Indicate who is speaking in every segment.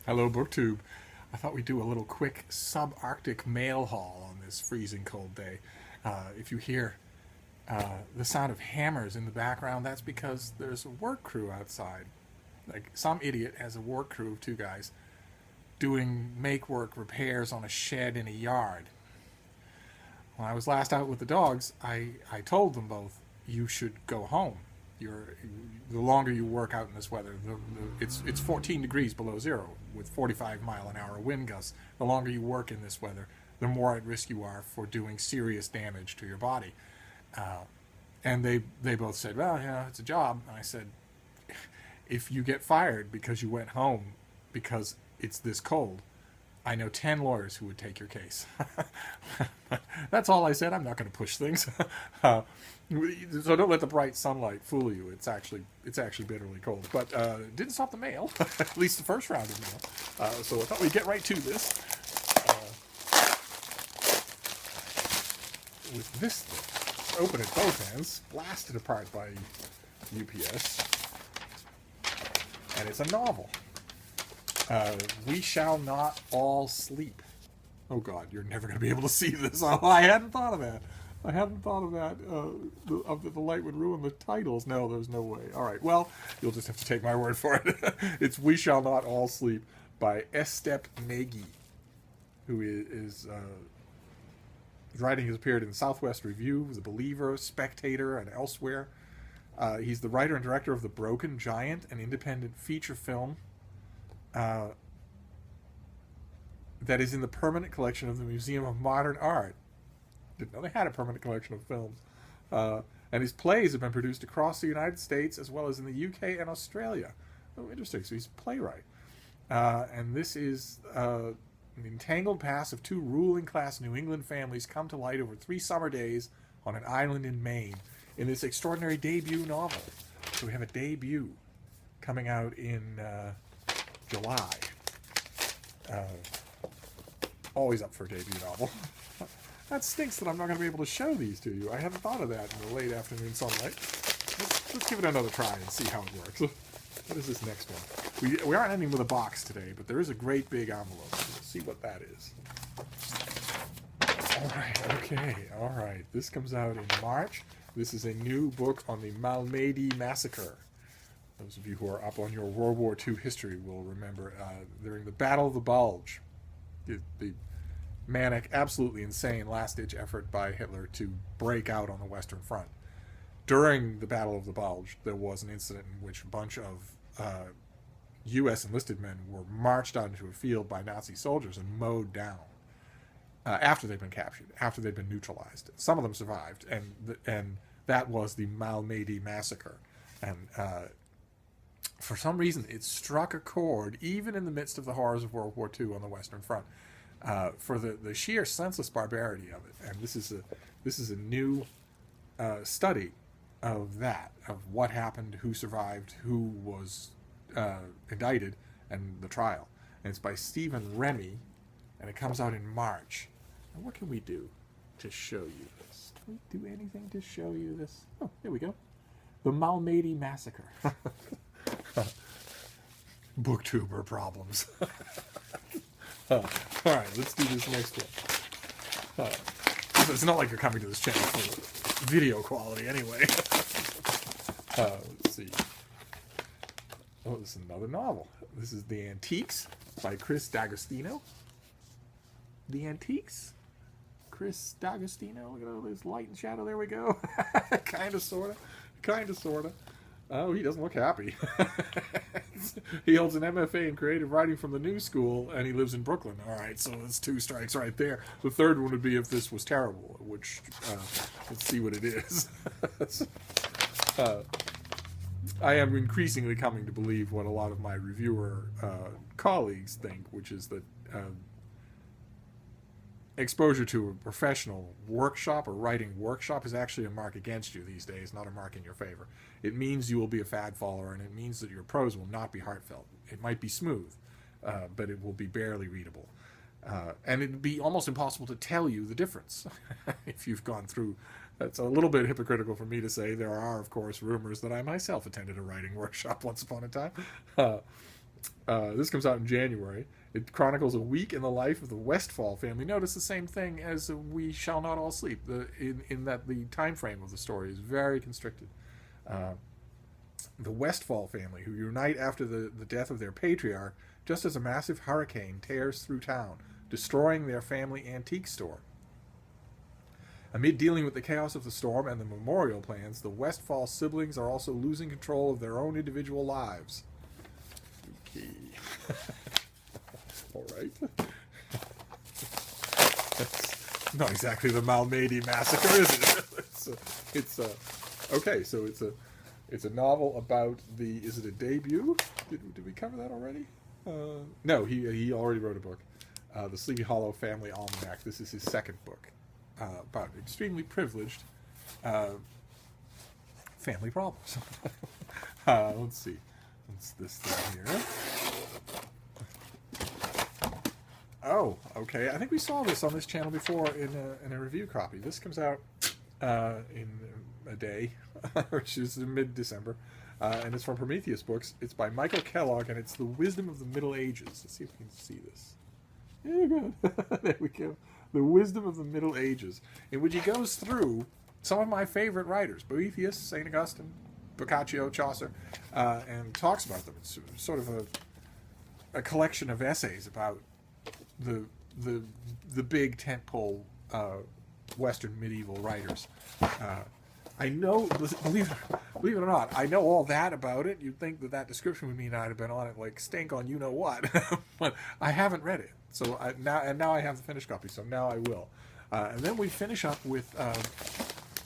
Speaker 1: Hello, BookTube. I thought we'd do a little quick subarctic mail haul on this freezing cold day. If you hear the sound of hammers in the background, that's because there's a work crew outside. Like some idiot has a work crew of two guys doing make work repairs on a shed in a yard. When I was last out with the dogs, I told them both, you should go home. The longer you work out in this weather, it's 14 degrees below zero with 45-mile-an-hour wind gusts. The longer you work in this weather, the more at risk you are for doing serious damage to your body. And they both said, well, yeah, it's a job. And I said, if you get fired because you went home because it's this cold, I know 10 lawyers who would take your case. That's all I said. I'm not going to push things. So don't let the bright sunlight fool you. It's actually bitterly cold. But it didn't stop the mail, at least the first round of mail. So I thought we'd get right to this. With this thing, open at both ends, blasted apart by UPS. And it's a novel. We Shall Not All Sleep. Oh God, you're never going to be able to see this. Oh, I hadn't thought of that. I hadn't thought of that. The light would ruin the titles. No, there's no way. All right, well, you'll just have to take my word for it. It's We Shall Not All Sleep by Estep Nagy, who is his writing has appeared in the Southwest Review, The Believer, Spectator, and elsewhere. He's the writer and director of The Broken Giant, an independent feature film that is in the permanent collection of the Museum of Modern Art. Didn't know they had a permanent collection of films. And his plays have been produced across the United States as well as in the UK and Australia. Oh, interesting. So he's a playwright. And this is the entangled past of two ruling class New England families come to light over 3 summer days on an island in Maine in this extraordinary debut novel. So we have a debut coming out in July. Always up for a debut novel. That stinks that I'm not going to be able to show these to you. I hadn't thought of that in the late afternoon sunlight. Let's give it another try and see how it works. What is this next one? We aren't ending with a box today, but there is a great big envelope. We'll see what that is. All right. This comes out in March. This is a new book on the Mal Massacre. Those of you who are up on your World War II history will remember during the Battle of the Bulge, the manic, absolutely insane last-ditch effort by Hitler to break out on the Western Front. During the Battle of the Bulge, there was an incident in which a bunch of U.S. enlisted men were marched out into a field by Nazi soldiers and mowed down after they'd been captured, after they'd been neutralized. Some of them survived, and that was the Mal Massacre. And for some reason, it struck a chord, even in the midst of the horrors of World War II on the Western Front, for the sheer senseless barbarity of it. And this is a new study of that, of what happened, who survived, who was indicted, and the trial. And it's by Stephen Remy, and it comes out in March. And what can we do to show you this? Can we do anything to show you this? Oh, here we go. The Mal Massacre. Booktuber problems. All right, let's do this next one. It's not like you're coming to this channel for video quality anyway. Let's see. Oh, this is another novel. This is The Antiques by Chris D'Agostino. The Antiques? Chris D'Agostino. Look at all this light and shadow. There we go. Kind of, sort of. Oh, he doesn't look happy. He holds an MFA in creative writing from the New School, and he lives in Brooklyn. All right, so that's 2 strikes right there. The third one would be if this was terrible, which, let's see what it is. I am increasingly coming to believe what a lot of my reviewer colleagues think, which is that exposure to a professional workshop or writing workshop is actually a mark against you these days, not a mark in your favor. It means you will be a fad follower, and it means that your prose will not be heartfelt. It might be smooth, but it will be barely readable. And it would be almost impossible to tell you the difference if you've gone through. That's a little bit hypocritical for me to say. There are, of course, rumors that I myself attended a writing workshop once upon a time. This comes out in January. It chronicles a week in the life of the Westphal family. Notice the same thing as We Shall Not All Sleep, in that the time frame of the story is very constricted. The Westphal family, who unite after the death of their patriarch, just as a massive hurricane tears through town, destroying their family antique store. Amid dealing with the chaos of the storm and the memorial plans, the Westphal siblings are also losing control of their own individual lives. Okay. All right. That's not exactly the Mal Massacre, is it? Okay. So it's a novel about the. Is it a debut? Did we cover that already? No, he already wrote a book, the Sleepy Hollow Family Almanac. This is his second book about extremely privileged family problems. Let's see. What's this thing here? Oh, okay. I think we saw this on this channel before in a review copy. This comes out in a day, which is in mid-December, and it's from Prometheus Books. It's by Michael Kellogg, and it's The Wisdom of the Middle Ages. Let's see if we can see this. Yeah, good. There we go. The Wisdom of the Middle Ages, in which he goes through some of my favorite writers, Boethius, St. Augustine, Boccaccio, Chaucer, and talks about them. It's sort of a collection of essays about the big tentpole Western medieval writers. I know, believe it or not, I know all that about it. You'd think that description would mean I'd have been on it like stink on you know what, but I haven't read it. So now I have the finished copy. So now I will, and then we finish up with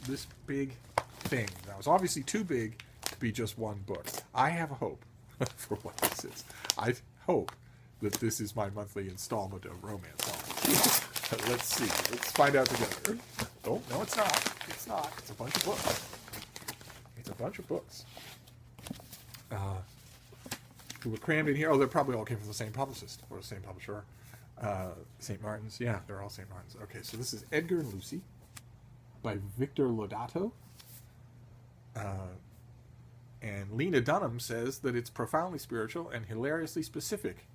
Speaker 1: this big thing. Now it's obviously too big to be just one book. I have a hope for what this is. I hope that this is my monthly installment of romance novels. Let's see. Let's find out together. Oh, no, it's not. It's not. It's a bunch of books. It's a bunch of books. Who were crammed in here. Oh, they probably all came from the same publicist or the same publisher. St. Martin's. Yeah, they're all St. Martin's. Okay, so this is Edgar and Lucy by Victor Lodato. And Lena Dunham says that it's profoundly spiritual and hilariously specific.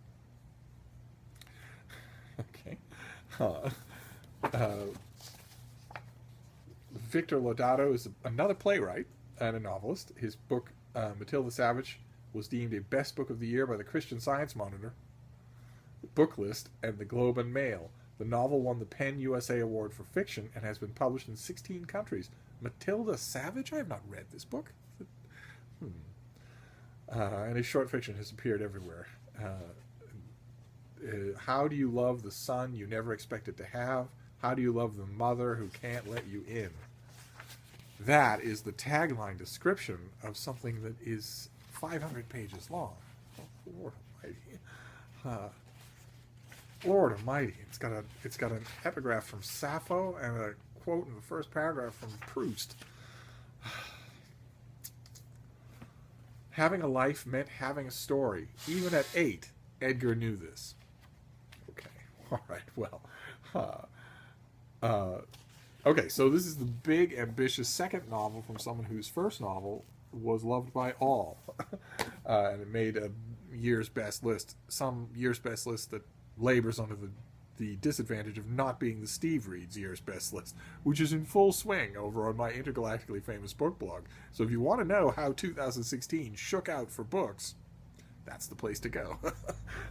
Speaker 1: Okay. Victor Lodato is another playwright and a novelist. His book, Matilda Savage, was deemed a best book of the year by the Christian Science Monitor, Book List, and the Globe and Mail. The novel won the PEN USA Award for Fiction and has been published in 16 countries. Matilda Savage? I have not read this book. And his short fiction has appeared everywhere. How do you love the son you never expected to have? How do you love the mother who can't let you in? That is the tagline description of something that is 500 pages long. Oh, Lord Almighty. Lord Almighty. It's got an epigraph from Sappho and a quote in the first paragraph from Proust. Having a life meant having a story. Even at 8, Edgar knew this. Okay, all right, well. Okay, so this is the big, ambitious second novel from someone whose first novel was loved by all. And it made a year's best list. Some year's best list that labors under the disadvantage of not being the Steve Reed's year's best list, which is in full swing over on my intergalactically famous book blog. So if you want to know how 2016 shook out for books, that's the place to go.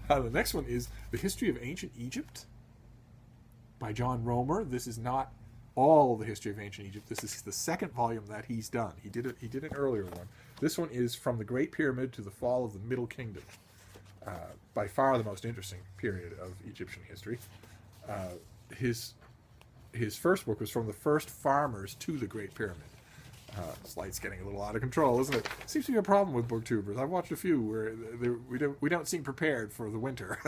Speaker 1: The next one is The History of Ancient Egypt by John Romer. This is not all the history of ancient Egypt. This is the second volume that he's done. He did an earlier one. This one is From the Great Pyramid to the Fall of the Middle Kingdom. By far the most interesting period of Egyptian history. His first book was From the First Farmers to the Great Pyramid. This light's getting a little out of control, isn't it? Seems to be a problem with booktubers. I've watched a few where we don't seem prepared for the winter,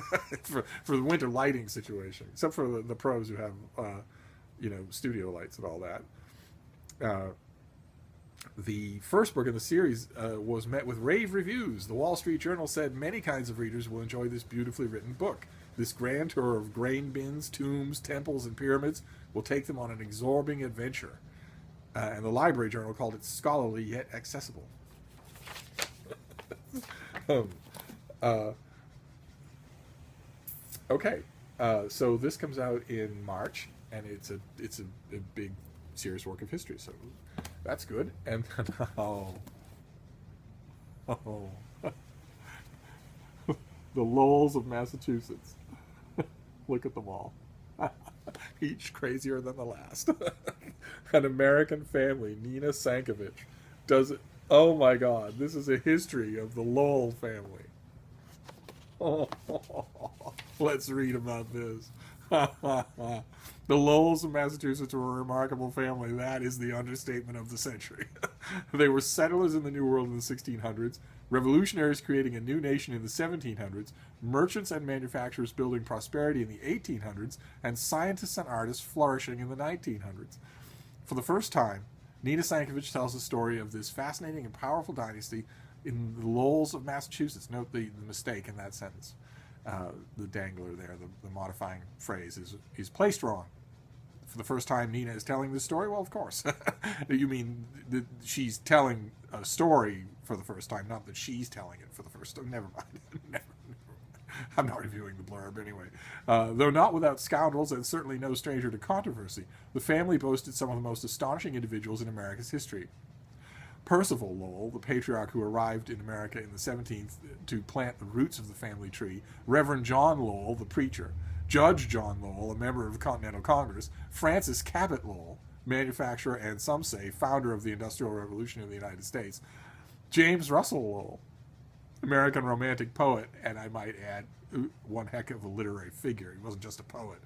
Speaker 1: for the winter lighting situation, except for the pros who have studio lights and all that. The first book in the series was met with rave reviews. The Wall Street Journal said many kinds of readers will enjoy this beautifully written book. This grand tour of grain bins, tombs, temples, and pyramids will take them on an absorbing adventure. And the Library Journal called it scholarly yet accessible. Okay, so this comes out in March, and it's a big, serious work of history. So that's good. And then, oh, the Lowells of Massachusetts. Look at them all. Each crazier than the last. An American family, Nina Sankovich, does it. Oh my God! This is a history of the Lowell family. Oh, let's read about this. The Lowells of Massachusetts were a remarkable family. That is the understatement of the century. They were settlers in the New World in the 1600s, revolutionaries creating a new nation in the 1700s, merchants and manufacturers building prosperity in the 1800s, and scientists and artists flourishing in the 1900s. For the first time, Nina Sankovich tells the story of this fascinating and powerful dynasty in the Lowells of Massachusetts. Note the mistake in that sentence. The dangler there, the modifying phrase, is placed wrong. For the first time, Nina is telling this story? Well, of course. You mean that she's telling a story for the first time, not that she's telling it for the first time. Never mind. Never. I'm not reviewing the blurb anyway. Though not without scoundrels and certainly no stranger to controversy, the family boasted some of the most astonishing individuals in America's history. Percival Lowell, the patriarch who arrived in America in the 17th to plant the roots of the family tree, Reverend John Lowell, the preacher, Judge John Lowell, a member of the Continental Congress, Francis Cabot Lowell, manufacturer and, some say, founder of the Industrial Revolution in the United States, James Russell Lowell, American romantic poet, and I might add, one heck of a literary figure. He wasn't just a poet.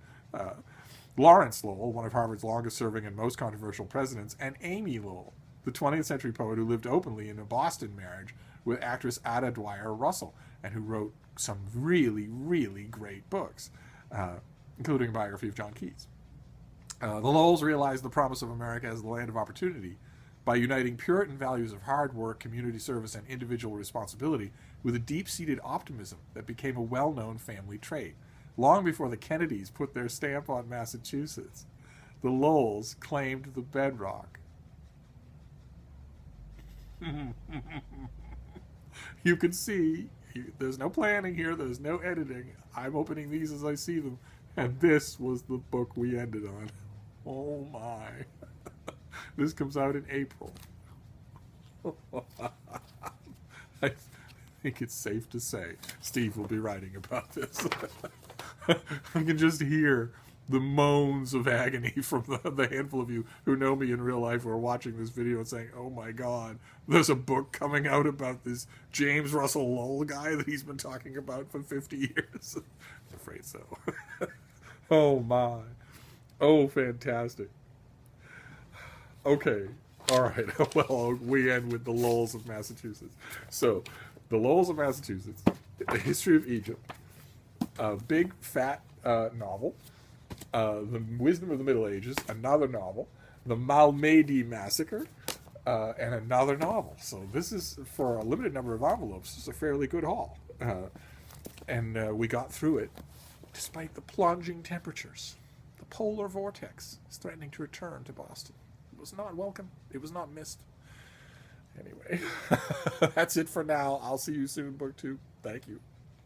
Speaker 1: Lawrence Lowell, one of Harvard's longest-serving and most controversial presidents, and Amy Lowell, the 20th century poet who lived openly in a Boston marriage with actress Ada Dwyer Russell, and who wrote some really, really great books, including a biography of John Keats. The Lowells realized the promise of America as the land of opportunity by uniting Puritan values of hard work, community service, and individual responsibility with a deep-seated optimism that became a well-known family trait. Long before the Kennedys put their stamp on Massachusetts, the Lowells claimed the bedrock. You can see, there's no planning here, there's no editing. I'm opening these as I see them, and this was the book we ended on. Oh my. This comes out in April. I think it's safe to say Steve will be writing about this. I can just hear the moans of agony from the handful of you who know me in real life who are watching this video and saying, oh my God, there's a book coming out about this James Russell Lowell guy that he's been talking about for 50 years. I'm afraid so. Oh my. Oh, fantastic. Okay. All right. Well, we end with the Lowells of Massachusetts. So, the Lowells of Massachusetts, The History of Egypt, a big, fat novel. The Wisdom of the Middle Ages, another novel. The Mal Massacre, and another novel. So this is, for a limited number of envelopes, it's a fairly good haul. And we got through it despite the plunging temperatures. The polar vortex is threatening to return to Boston. It was not welcome. It was not missed. Anyway, that's it for now. I'll see you soon, Book 2. Thank you.